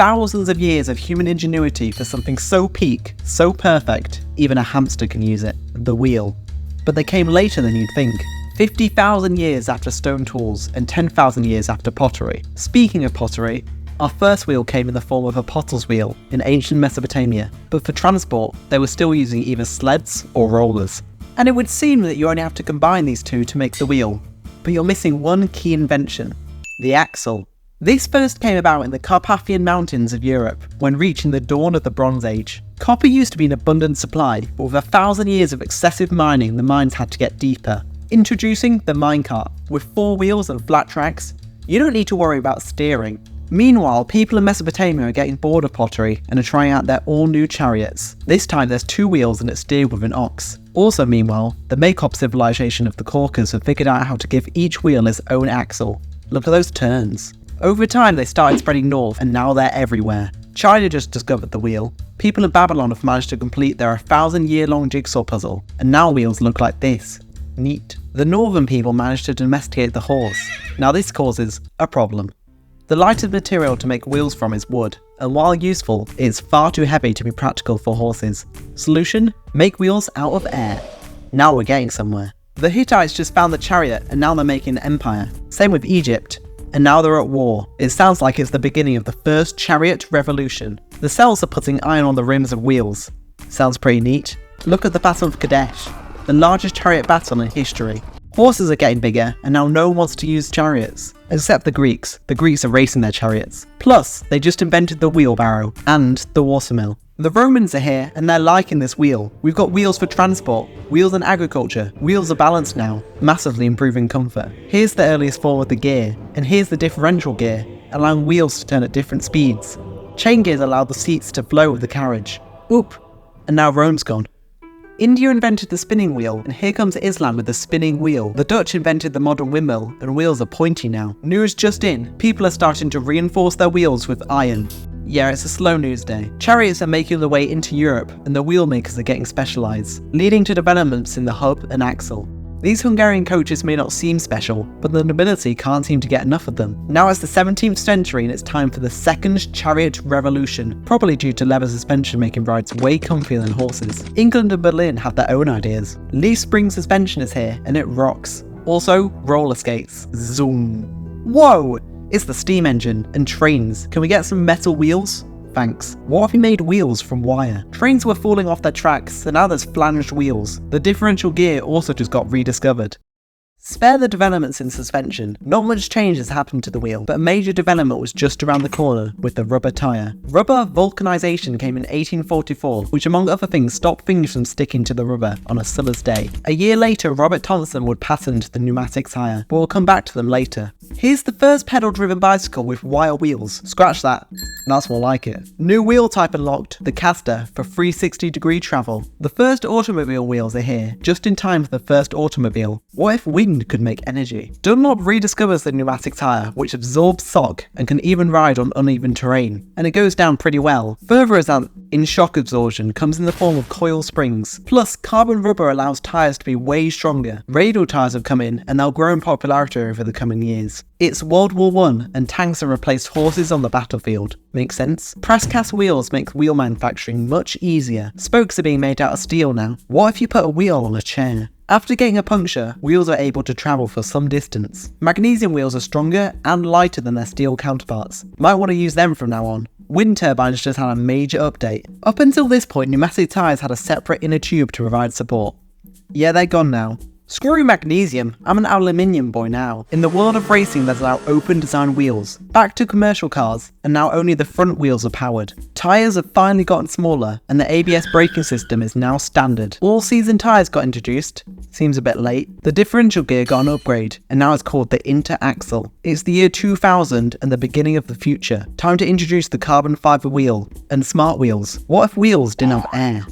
thousands of years of human ingenuity for something so peak, so perfect, even a hamster can use it, the wheel. But they came later than you'd think. 50,000 years after stone tools and 10,000 years after pottery. Speaking of pottery, our first wheel came in the form of a potter's wheel in ancient Mesopotamia, but for transport, they were still using either sleds or rollers. And it would seem that you only have to combine these two to make the wheel, but you're missing one key invention, the axle. This first came about in the Carpathian Mountains of Europe, when reaching the dawn of the Bronze Age. Copper used to be in abundant supply, but with 1,000 years of excessive mining, the mines had to get deeper. Introducing the minecart. With 4 wheels and flat tracks, you don't need to worry about steering. Meanwhile, people in Mesopotamia are getting bored of pottery and are trying out their all-new chariots. This time there's 2 wheels and it's steered with an ox. Also meanwhile, the Makop civilization of the Caucasus have figured out how to give each wheel its own axle. Look at those turns. Over time they started spreading north and now they're everywhere. China just discovered the wheel. People in Babylon have managed to complete their 1,000-year-long jigsaw puzzle, and now wheels look like this. Neat. The northern people managed to domesticate the horse. Now this causes a problem. The lightest material to make wheels from is wood, and while useful, it is far too heavy to be practical for horses. Solution? Make wheels out of air. Now we're getting somewhere. The Hittites just found the chariot and now they're making an empire. Same with Egypt. And now they're at war. It sounds like it's the beginning of the first chariot revolution. The Celts are putting iron on the rims of wheels. Sounds pretty neat. Look at the Battle of Kadesh, the largest chariot battle in history. Horses are getting bigger, and now no one wants to use chariots. Except the Greeks. The Greeks are racing their chariots. Plus, they just invented the wheelbarrow and the watermill. The Romans are here, and they're liking this wheel. We've got wheels for transport, wheels in agriculture, wheels are balanced now, massively improving comfort. Here's the earliest form of the gear, and here's the differential gear, allowing wheels to turn at different speeds. Chain gears allow the seats to flow with the carriage. Oop! And now Rome's gone. India invented the spinning wheel, and here comes Islam with the spinning wheel. The Dutch invented the modern windmill, and wheels are pointy now. News just in, people are starting to reinforce their wheels with iron. Yeah, it's a slow news day. Chariots are making their way into Europe, and the wheel makers are getting specialised, leading to developments in the hub and axle. These Hungarian coaches may not seem special, but the nobility can't seem to get enough of them. Now it's the 17th century and it's time for the second chariot revolution, probably due to leather suspension making rides way comfier than horses. England and Berlin have their own ideas. Leaf spring suspension is here and it rocks. Also, roller skates. Zoom. Whoa! It's the steam engine and trains. Can we get some metal wheels? Thanks. What if we made wheels from wire? Trains were falling off their tracks, and now there's flanged wheels. The differential gear also just got rediscovered. Spare the developments in suspension. Not much change has happened to the wheel, but a major development was just around the corner with the rubber tyre. Rubber vulcanization came in 1844, which among other things stopped things from sticking to the rubber on a summer's day. A year later, Robert Thompson would patent the pneumatic tyre, but we'll come back to them later. Here's the first pedal-driven bicycle with wire wheels. Scratch that. That's more like it. New wheel type unlocked, the caster, for 360-degree travel. The first automobile wheels are here, just in time for the first automobile. What if wind could make energy? Dunlop rediscovers the pneumatic tyre, which absorbs shock and can even ride on uneven terrain. And it goes down pretty well. Further result in shock absorption comes in the form of coil springs. Plus, carbon rubber allows tyres to be way stronger. Radial tyres have come in and they'll grow in popularity over the coming years. It's World War I and tanks have replaced horses on the battlefield. Makes sense? Press-cast wheels make wheel manufacturing much easier. Spokes are being made out of steel now. What if you put a wheel on a chair? After getting a puncture, wheels are able to travel for some distance. Magnesium wheels are stronger and lighter than their steel counterparts. Might want to use them from now on. Wind turbines just had a major update. Up until this point, pneumatic tyres had a separate inner tube to provide support. Yeah, they're gone now. Screw magnesium, I'm an aluminium boy now. In the world of racing, there's now open design wheels. Back to commercial cars, and now only the front wheels are powered. Tyres have finally gotten smaller, and the ABS braking system is now standard. All-season tyres got introduced. Seems a bit late. The differential gear got an upgrade, and now it's called the inter-axle. It's the year 2000 and the beginning of the future. Time to introduce the carbon fibre wheel and smart wheels. What if wheels didn't have air?